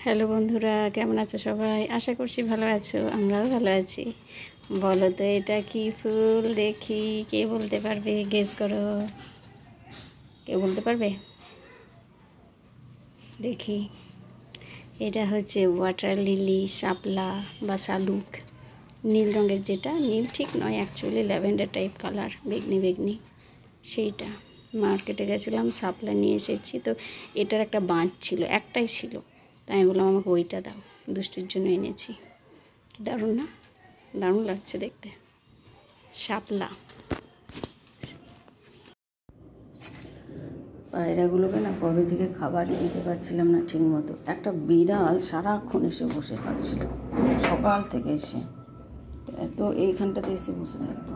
Hello বন্ধুরা, কেমন আছো সবাই? আশা করছি ভালো আছো। আমরাও ভালো আছি। বলো তো এটা কি ফুল? দেখি কে বলতে পারবে? গেস করো। কেউ বলতে পারবে? দেখি, এটা হচ্ছে ওয়াটার লিলি, শাপলা বা শালুক। নীল রঙের, যেটা নীল ঠিক নয়, অ্যাকচুয়ালি ল্যাভেন্ডার টাইপ কালার, বেগনি বেগনি সেইটা। মার্কেটে গেছিলাম, শাপলা নিয়ে এসেছি। তো এটার একটা বাঁধ ছিল, একটাই ছিল, তাই আমি বললাম আমাকে ওইটা দাও, দুষ্টুর জন্য এনেছি। দারুণ না? দারুণ লাগছে দেখতে। শাপলা। পায়রাগুলোকে না কবে থেকে খাবারই দিতে পারছিলাম না ঠিক মতো। একটা বিড়াল সারাক্ষণ এসে বসে থাকছিল, সকাল থেকে এসে তো এইখানটাতে এসে বসে থাকতো,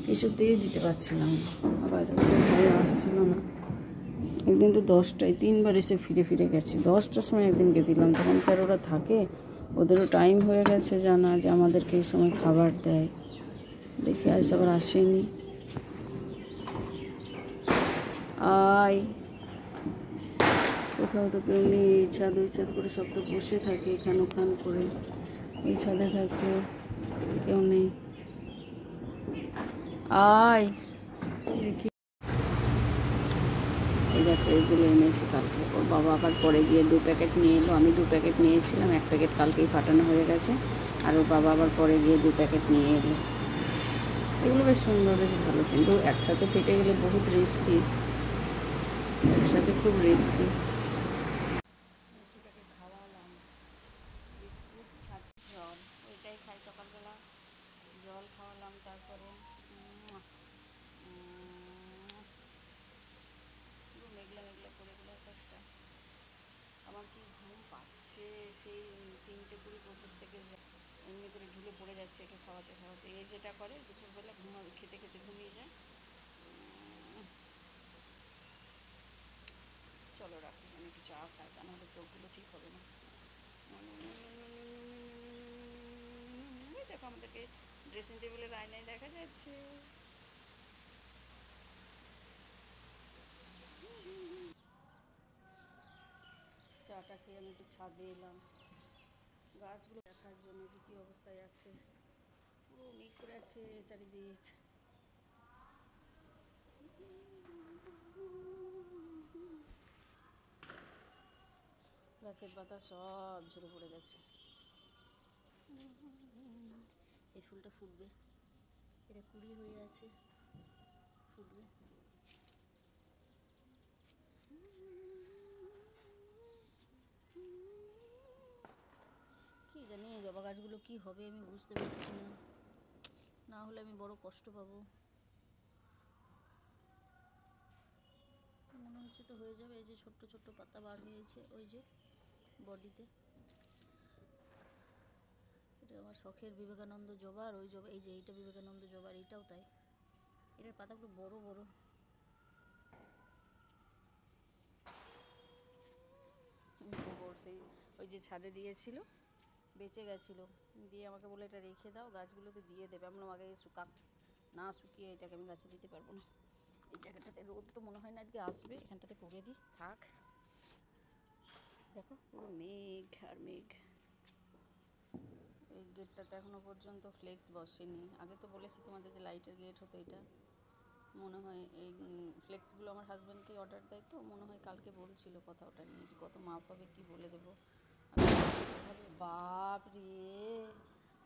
কিছুতেই দিতে পারছিলাম না। আবার ভয়ে আসছিল না। একদিন তো 10টায় 3বার এসে ফিরে ফিরে গেছে। 10টার সময় একদিনকে দিলাম, তখন তো আর ওরা থাকে, ওদেরও টাইম হয়ে গেছে জানা যে আমাদেরকে এই সময় খাবার দেয়। দেখি আজ আবার আসেনি। আয়, কোথাও তো কেউ নেই। এই ছাদ ওই ছাদ করে সব তো বসে থাকে এখান ওখান করে। ওই ছাদে থাকে, কেউ নেই। আয় দেখি। এই দেখো, এগুলো এনেছি কালকে। ওর বাবা আবার পরে গিয়ে 2 প্যাকেট নিয়ে এলো। আমি 2 প্যাকেট নিয়েছিলাম, 1 প্যাকেট কালকেই ফাটানো হয়ে গেছে। আর ওর বাবা আবার পরে গিয়ে 2 প্যাকেট নিয়ে এলো। এগুলো বেশ সুন্দর, বেশ ভালো, কিন্তু একসাথে ফেটে গেলে বহুত রিস্কি, একসাথে খুব রিস্কি। মিষ্টিটাকে খাওয়ালাম, বিস্কুট, জল, ওইটাই খাই সকালবেলা। জল খাওয়ালাম, তারপরে পুরো মেঘলা মেঘলা করে গেল আকাশটা। আমার কি ঘুম পাচ্ছে, সেই 3:20-25 থেকে এমনি করে ঝুলে পড়ে যাচ্ছে একে খাওয়াতে খাওয়াতে। এ যেটা করে দুপুরবেলা খেতে খেতে ঘুমিয়ে যায়। চলো রাখি, আমি একটু চা খাই, তা নাহলে চোখগুলো ঠিক হবে না। দেখো, আমাদেরকে ড্রেসিং টেবিলের আয়নায় দেখা যাচ্ছে। চাটা খেয়ে আমি একটু ছাদে এলাম গাছগুলো দেখার জন্য যে কী অবস্থায় আছে। পুরো মেঘ করে আছে চারিদিক। গাছের পাতা সব ঝরে পড়ে গেছে। এই ফুলটা ফুটবে, এটা কুড়ি হয়ে আছে, ফুটবে। কি জানি জবা গাছগুলো কি হবে, আমি বুঝতে পারছি না। না হলে আমি বড় কষ্ট পাবো। মনে হচ্ছে তো হয়ে যাবে। এই যে ছোট্ট ছোট্ট পাতা বার হয়েছে ওই যে বডিতে। এটা আমার শখের বিবেকানন্দ জবা, আর ওই জবা, এই যে এইটা বিবেকানন্দ জবা, এইটাও তাই। এটার পাতাগুলো বড় বড়। গোবর সেই ওই যে ছাদে দিয়েছিল, বেঁচে গেছিলো, দিয়ে আমাকে বলে এটা রেখে দাও, গাছগুলোকে দিয়ে দেবে। আমরা আগে শুকাক, না শুকিয়ে এটাকে আমি গাছে দিতে পারবো না। এই জায়গাটাতে রোদ তো মনে হয় না আজকে আসবে, এখানটাতে করে দিই, থাক। দেখো পুরো মেঘ আর মেঘ। এই গেটটাতে এখনও পর্যন্ত ফ্লেক্স বসেনি। আগে তো বলেছি তোমাদের যে লাইটের গেট হতো, এটা মনে হয় এই ফ্লেক্সগুলো আমার হাজব্যান্ডকে অর্ডার দেয়, তো মনে হয় কালকে বলছিল কথা, ওটা নিয়ে যে কত মাপ হবে কি বলে দেবো। বাপ রে,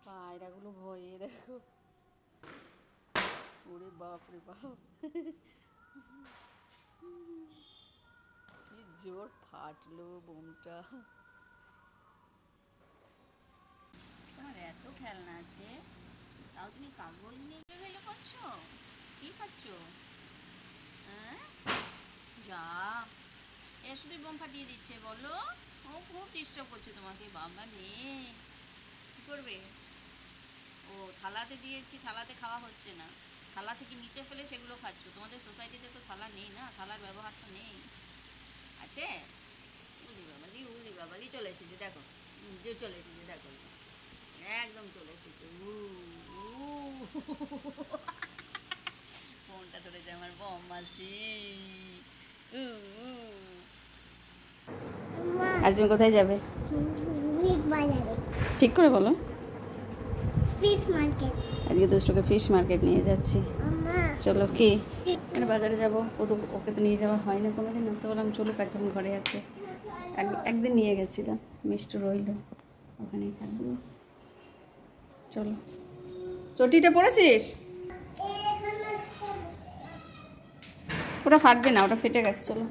পায়রাগুলো ভয়ে দেখো, ওরে বাপ রে বাপ, কি জোর ফাটলো বোমটা। তোমার এত খেলনা আছে, তাও তুমি কাগজ নিয়ে গেলে করছো? কি খাচ্ছ? হ্যাঁ, যা, এ শুধু বোম ফাটিয়ে দিচ্ছে বলো। ও খুব ডিস্টার্ব করছে তোমাকে, বাবা রে, কী করবে? ও থালাতে দিয়েছি, থালাতে খাওয়া হচ্ছে না, থালা থেকে নিচে ফেলে সেগুলো খাচ্ছ। তোমাদের সোসাইটিতে তো থালা নেই না, থালার ব্যবহারটা নেই। আছে? উলি বাবালি চলে এসেছে দেখো, যে চলে এসেছে দেখো, একদম চলে এসেছে। ফোনটা ধরেছে আমার বম্মাসি। আজ তুমি কোথায় যাবে? ঠিক করে বলো। Fish market. আজকে দুষ্টুকে ফিশ মার্কেট নিয়ে যাচ্ছি। চলো কি বাজারে যাবো, ওকে তো নিয়ে যাওয়া হয় না কোনোদিন। তো বললাম চলো, কার যখন ঘরে আছে। একদিন নিয়ে গেছিলাম, মিষ্টি রইল, ওখানেই থাকবো। চলো। চটিটা পরেছিস? ওটা ফাটবে না, ওটা ফেটে গেছে। চলো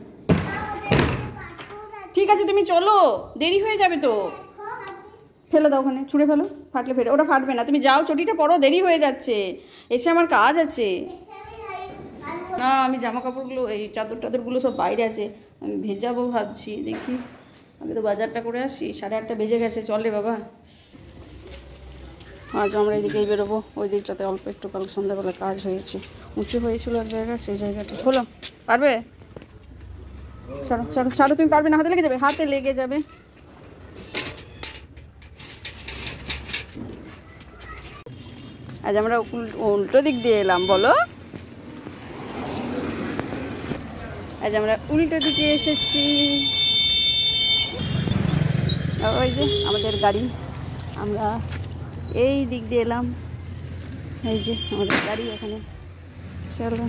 ঠিক আছে, তুমি চলো, দেরি হয়ে যাবে তো। ফেলে দাও ওখানে, ছুঁড়ে ফেলো, ফাটলে ফেটে। ওটা ফাটবে না, তুমি যাও, চটিটা পরো, দেরি হয়ে যাচ্ছে, এসে আমার কাজ আছে। না, আমি জামা কাপড়গুলো, এই চাদর টাদরগুলো সব বাইরে আছে, আমি ভেজাবো ভাবছি। দেখি, আমি তো বাজারটা করে আসি, 8:30 বেজে গেছে। চলে বাবা, আজ আমরা এদিকেই বেরোবো। ওই দিকটাতে অল্প একটু কাল সন্ধ্যাবেলা কাজ হয়েছে, উঁচু হয়েছিল এক জায়গা, সেই জায়গাটা হলো। পারবে? ছাড়ো ছাড়ো ছাড়ো, তুমি পারবে না, হাতে লেগে যাবে, হাতে লেগে যাবে। আজ আমরা উল্টো দিক দিয়ে এলাম, বলো। আজ আমরা উল্টো দিকে এসেছি। ওই যে আমাদের গাড়ি, আমরা এই দিক দিয়ে এলাম। এই যে আমাদের গাড়ি এখানে। চলো,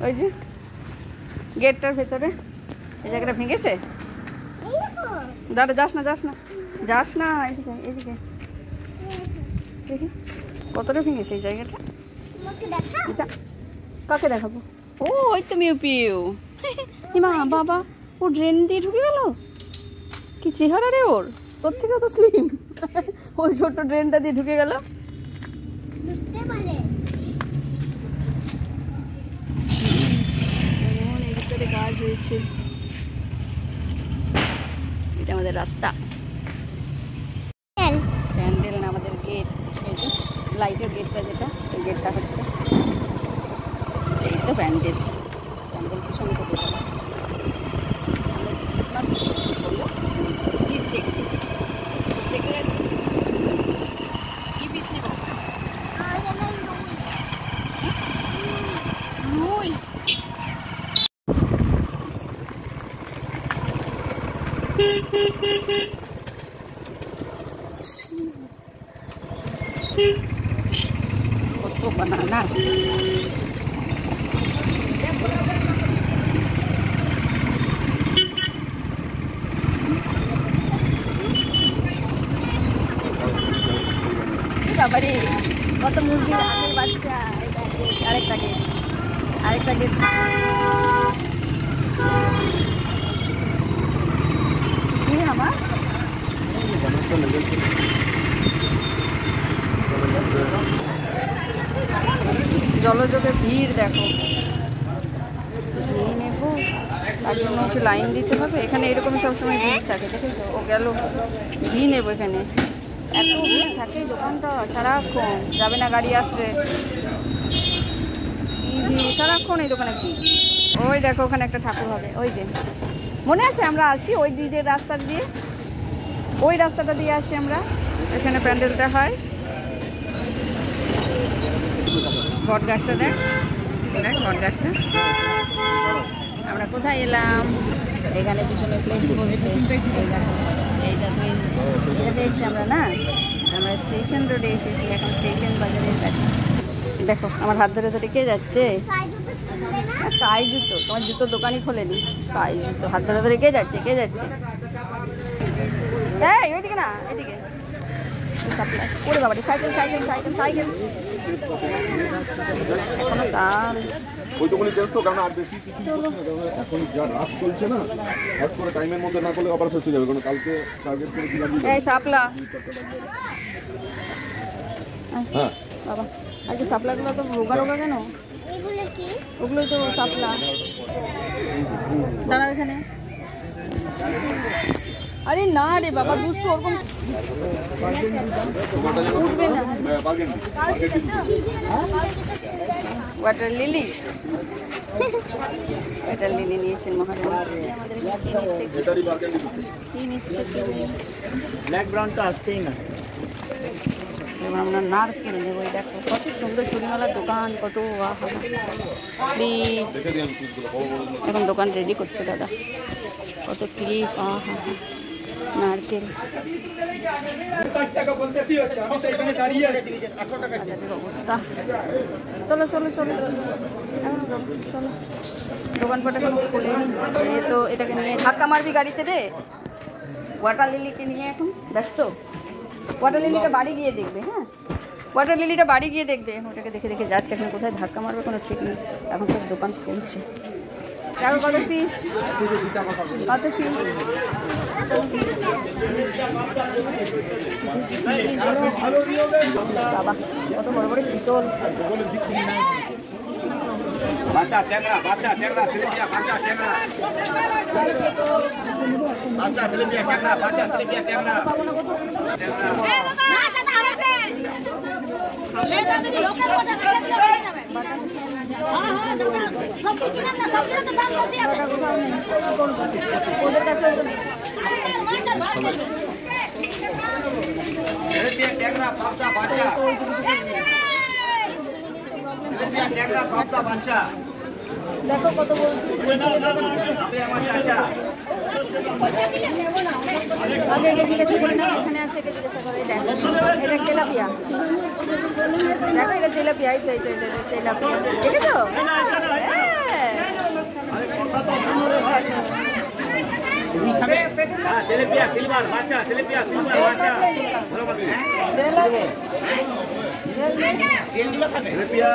ওই যে গেটটার ভেতরে এই জায়গাটা ভেঙেছে। দাঁড়া, যাস না যাস না যাস না, এদিকে এদিকে দেখি কতটা ভেঙেছে এই জায়গাটা। কাকে দেখাবো? ও ওই তো মিউ পিউ। হিমা বাবা, ও ড্রেন দিয়ে ঢুকে গেল। কি চেহারা রে ওর, তোর থেকেও তো স্লিম। ওই ছোট্ট ড্রেনটা দিয়ে ঢুকে গেল। কাজ হয়েছে, এটা আমাদের রাস্তা। প্যান্ডেল না, আমাদের গেট, লাইটের গেটটা, যেটা ওই গেটটা হচ্ছে। এই তো প্যান্ডেল, প্যান্ডেল পিছনে তো যেটা আমরা ক্রিসমাস বিশ্বাস করবো। পিস দেখতে যাচ্ছি, কি পিস নেব? রুই। কত বানানা, বাবারে কত মুরগির আগের বাচ্চা। আরেকটা গেট, আরেকটা গেট। কি আমার জলযোগের ভিড় দেখো, নিয়ে নেবো, তার জন্য একটু লাইন দিতে হবে। এখানে এরকম সবসময় ভিড় থাকে, দেখেছো? ও গেল, ভিড় নেবো। এখানে এত ভিড় থাকে, দোকানটা সারাক্ষণ, যাবে না গাড়ি আসবে, সারাক্ষণ এই দোকানে ভিড়। ওই দেখো ওখানে একটা ঠাকুর হবে, ওই যে মনে আছে আমরা আসি ওই দিকের রাস্তা দিয়ে, ওই রাস্তাটা দিয়ে আসি আমরা, এখানে প্যান্ডেলটা হয়। বট গাছটা দেখ, দেখ বট গাছটা। আমরা কোথায় এলাম? এখানে পিছনে প্লেস বসবে। এইটাতে এসছি আমরা, না আমরা স্টেশন রোডে এসেছি এখন, স্টেশন বাজারের কাছে। দেখো আমার হাত ধরে ধরে কে যাচ্ছে? স্কাই জুতো, তোমার জুতোর দোকানই খোলেনি। স্কাই জুতো, হাত ধরে ধরে কে যাচ্ছে? কে যাচ্ছে? এই ওইদিকে না, এদিকে। ওরে বাবা, সাইকেল সাইকেল সাইকেল সাইকেল। এখনো তার ওইটুকুনি চেঞ্জ তো, কারণ আর বেশি কিছু এখন যা রাশ চলছে না, হট করে টাইমের মধ্যে না করলে আবার ফেসে যাবে, কারণ কালকে টার্গেট করে দিলাম। এই সাপলা, হ্যাঁ বাবা আজকে সাপলাগুলো তো রোগা রোগা কেন? ওগুলোই তো সাপলা। দাঁড়া এখানে। আরে না রে বাবা, দুষ্টু, ওরকম উঠবে না। ওয়াটার লিলি, ওয়াটার লিলি নিয়েছেন মহারানী। আমাদের কি নিচ্ছে? ব্ল্যাক ব্রাউন তো আসতেই না। এবার আমরা নারকেল নেবো। দেখো কত সুন্দর চুড়িমালার দোকান, কত ক্লিপ। এখন দোকান রেডি করছে দাদা, কত ক্লিপ, নারকেল। অবস্থা। চলো চলো চলো চলো, দোকানপাট এখন খুলেনি তো। এটাকে নিয়ে ধাক্কা মারবি গাড়িতে রে। ওয়াটার লিলিকে নিয়ে এখন ব্যস্ত। ওয়াটার লিলিটা বাড়ি গিয়ে দেখবে। হ্যাঁ, ওয়াটার লিলিটা বাড়ি গিয়ে দেখবে। ওটাকে দেখে দেখে যাচ্ছে, এখন কোথায় ধাক্কা মারবে কোনো ঠিক নেই। এখন সব দোকান খুলছে। দেখো কত পিস, কত পিস। বাবা কত বড় বড় চিতল। বাচ্চা ট্যাংরা, বাচ্চা ট্যাংরা, তেলাপিয়া, বাচ্চা ট্যাংরা, বাচ্চা তেলাপিয়া ট্যাংরা, বাচ্চা তেলাপিয়া ট্যাংরা। তেলাপিয়া ট্যাংরা, পাবদা, বাচ্চা তেলাপিয়া ট্যাংরা, পাবদা, বাচ্চা। দেখো কত বড়। আমার চাচা আগে এটা জিজ্ঞাসা করে না, এখানে আছে, এটা জিজ্ঞাসা করে। এটা তেলাপিয়া ফিশ। দেখো এটা তেলাপিয়া, এই তো এই তো এটা তেলাপিয়া, দেখেছো? তেলাপিয়া সিলভার, বাচ্চা তেলাপিয়া সিলভার, বাচ্চা। তেলগুলো খাবে তেলাপিয়া।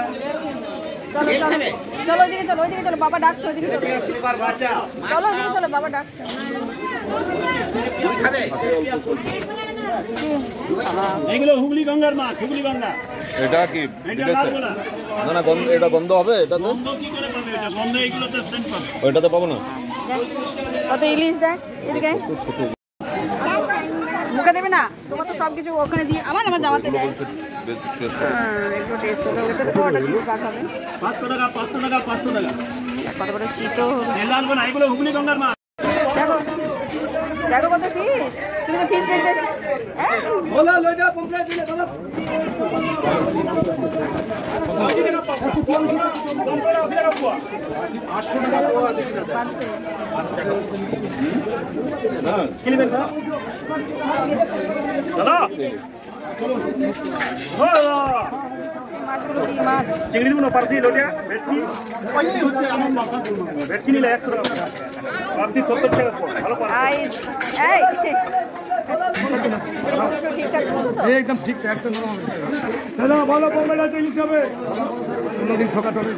চলো চলো চলো, ওইদিকে চলো, ওইদিকে চলো, বাবা ডাকছে, ওইদিকে চলো। তেলাপিয়া সিলভার, বাচ্চা। চলো ওইদিকে চলো, বাবা ডাকছে। খাবে এগুলো হুগলি গঙ্গার মাছ, হুগলি গঙ্গা। এটা কি বিদেশে? না না, গন্ধ, এটা গন্ধ হবে এটাতে? গন্ধ কি করে পাবে এটা? গন্ধ এগুলোতে সেন্ট পাবে। ওইটাতে পাবো না। কত ইলিশ দেখ, এদিকে মুখে দেবে না। তোমার তো সব কিছু ওখানে দিয়ে আমার আমার জামাতে দেয়। হ্যাঁ, একটু টেস্ট হবে। ওটাতে তো অর্ডার দিয়ে পাঠাবে। 500 টাকা, 500 টাকা, 500 টাকা। কত বড় চিতো। তেল আনবো না, এগুলো হুগলি গঙ্গার মাছ। দেখো দেখো কত ফিস। তুমি তো ফিস দেখতে, হ্যাঁ বলা লই যা পমপ্লেট দিলে বলা। কিনবেন স্যার? চলো মাছগুলো দিই, মাছ। চিংড়ি গুলো পারছি লোটিয়া ভেটকি হচ্ছে আমার মাথা ভেটকি নিলে 100 টাকা পারছি 70 টাকা ভালো পারছি। আইস এই ঠিকঠাক মতো তো? একদম ঠিক একদম নরম হবে। দাদা ভালো পমপ্লেট আছে ইলিশ হবে। 15 দিন ঠকা ঠকি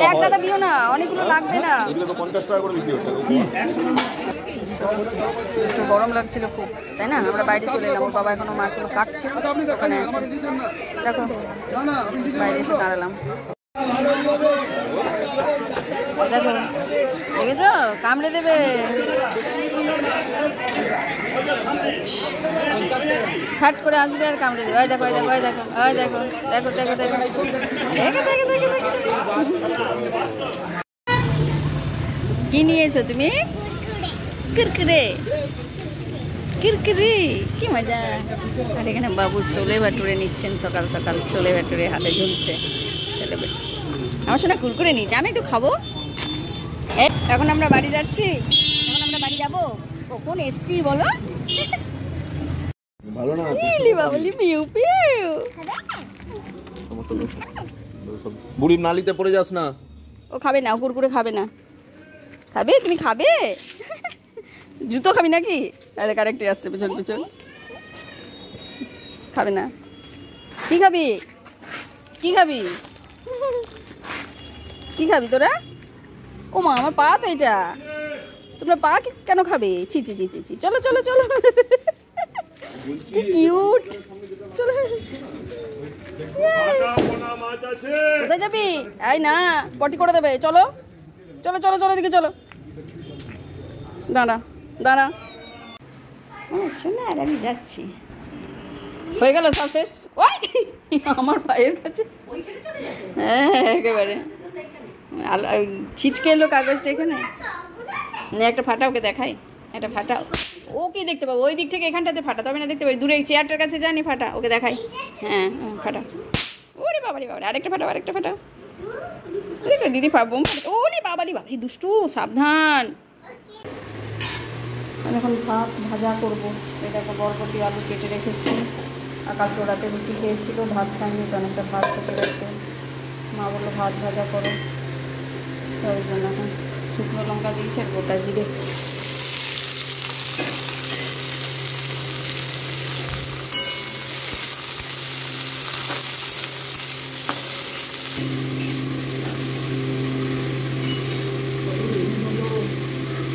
এক দাদা দিও না, অনেকগুলো লাগবে না। এগুলো তো 50 টাকা করে বিক্রি হচ্ছে। একটু গরম লাগছিল খুব, তাই না? আমরা বাইরে চলে এলাম। ওর বাবা এখনো মাছগুলো কাটছে, ওখানে আছে। দেখো বাইরে এসে দাঁড়ালাম। দেখো দেখেছো, কামড়ে দেবে। ফাট করে আসবে আর কামড়ে দেবে। ওই দেখো ওই দেখো ওই দেখো ওই দেখো দেখো দেখো দেখো দেখো দেখো দেখো দেখো। কি নিয়েছো তুমি? কুরকুরে, কুরকুরে, কি মজা। আর এখানে বাবু ছোলে ভাটুরে নিচ্ছেন, সকাল সকাল ছোলে ভাটুরে হাতে ঝুলছে। আমার শোনা কুরকুরে নিচ্ছে, আমি একটু খাবো। এখন আমরা বাড়ি যাচ্ছি, এখন আমরা বাড়ি যাবো। কখন এসছি বলো? ভালো না? ইলি বাবলি পিউ পিউ। বুড়ির নালিতে পড়ে যাস না। ও খাবে না, ও কুরকুরে খাবে না। খাবে? তুমি খাবে? জুতো খাবি নাকি? আরে কারেক্টই আসছে পেছন পেছন। খাবে না? কি খাবি? কি খাবি? কি খাবি তোরা? ও মা, আমার পা তো এটা। তোমরা পা কেন খাবে? ছি ছি ছি ছি ছি। চলো চলো চলো, কি কিউট। চলো। কোথায় যাবি? এই না, পটি করে দেবে। চলো চলো চলো চলো, এদিকে চলো। দাঁড়া দাঁড়া। শোনা, আর আমি যাচ্ছি। হয়ে গেল সব শেষ। ওই আমার পায়ের কাছে। হ্যাঁ একেবারে ছিটকে এলো কাগজটা এখানে। একটা ফাটা, ওকে দেখাই। এটা ফাটা। ও কি দেখতে পাবো? ওই দিক থেকে এখানটাতে ফাটা, তবে না দেখতে পাই। দূরে চেয়ারটার কাছে জানি ফাটা, ওকে দেখাই। হ্যাঁ হ্যাঁ ফাটা। ওরে বাবারি বাবা, আরেকটা ফাটা, আরেকটা ফাটা। দেখো দিদি পাবো। ওরে বাবারি বাবা, দুষ্টু, সাবধান। এখন ভাত ভাজা করবো। এটাকে বরবটি আলু কেটে রেখেছি। আর কালকে রাতে রুটি খেয়েছিল, ভাত খাইনি, তো অনেকটা ভাত থেকে গেছে। মা বললো ভাত ভাজা করো, ওই জন্য এখন শুকনো লঙ্কা দিয়েছে আর গোটা জিরে।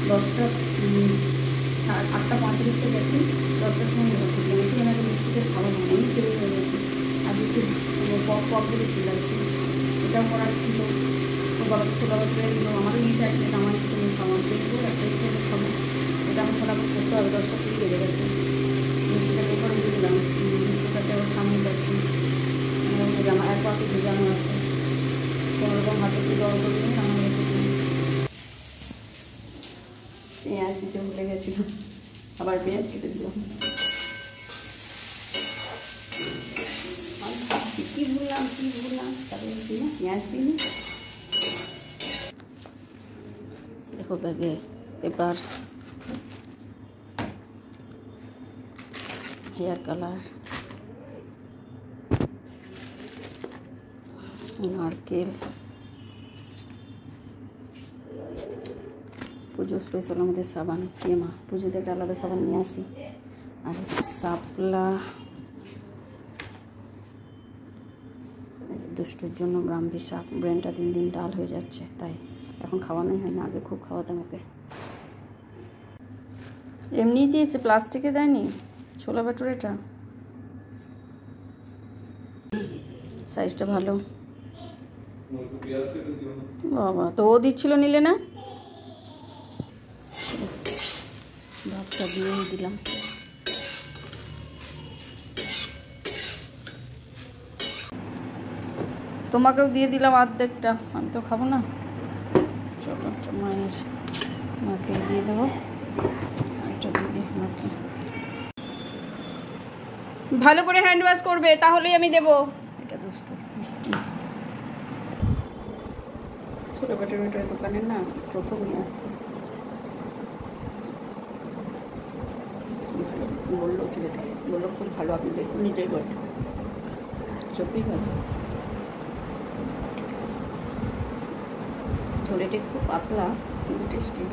দশটা 8:35 গেছি, 10টার সময় গেছি। আমি মিষ্টিদের খাওয়া অনেক দেরি হয়ে গেছে। আর একটু পপগুলো ছিল আর কি, এটাও করার ছিল। তো বড় ছোটো করে দিল, আমারও নিয়ে চাইছে, আমার কিছু নিয়ে খাওয়া দেখবো, একটা হিসেবে খাবো। এটা আমি ফটাফট করতে হবে, 10টা 20 বেজে গেছে। মিষ্টিটা বের করে দিয়ে দিলাম, মিষ্টিটাতে ওর সামনে গেছি। জামা এক পাখি ভেজানো আছে, কোনোরকম হাতে একটু জল করে নিয়ে আমার রেখেছি। পেঁয়াজ দিতে ভুলে গেছিলাম, আবার পেঁয়াজ কেটে দিলাম। কি ভুললাম তারপরে পেঁয়াজ দিই। দেখো ব্যাগে পেপার, হেয়ার কালার, নারকেল, পুজো স্পেশাল আমাদের সাবান। দিয়ে মা পুজোতে একটা আলাদা সাবান নিয়ে আসি। আর হচ্ছে শাপলা, দুষ্টুর জন্য ব্রাহ্মী শাক। ব্রেনটা দিন দিন ডাল হয়ে যাচ্ছে, তাই এখন খাওয়ানোই হয় না, আগে খুব খাওয়াতাম ওকে। এমনিই দিয়েছে, প্লাস্টিকে দেয়নি। ছোলা ভাটুরেটা সাইজটা ভালো। বাবা, তো ও দিচ্ছিল, নিলে না? ভাতটা দিয়েই দিলাম। তোমাকেও দিয়ে দিলাম অর্ধেকটা, আমি তো খাবো না। চলো একটা মায়ের, মাকে দিয়ে দেবো। এটা দিয়ে দিই মাকে। ভালো করে হ্যান্ড ওয়াশ করবে, তাহলেই আমি দেবো। এটা দুষ্ট মিষ্টি। ছোটো ভাটুরের দোকানের না প্রথম নিয়ে আসছে, বললো ছেলেটা, বললো খুব ভালো, আপনি দেখুন নিজেই বলেন, সত্যিই ভালো। ঝোলেটা খুব পাতলা কিন্তু টেস্টি।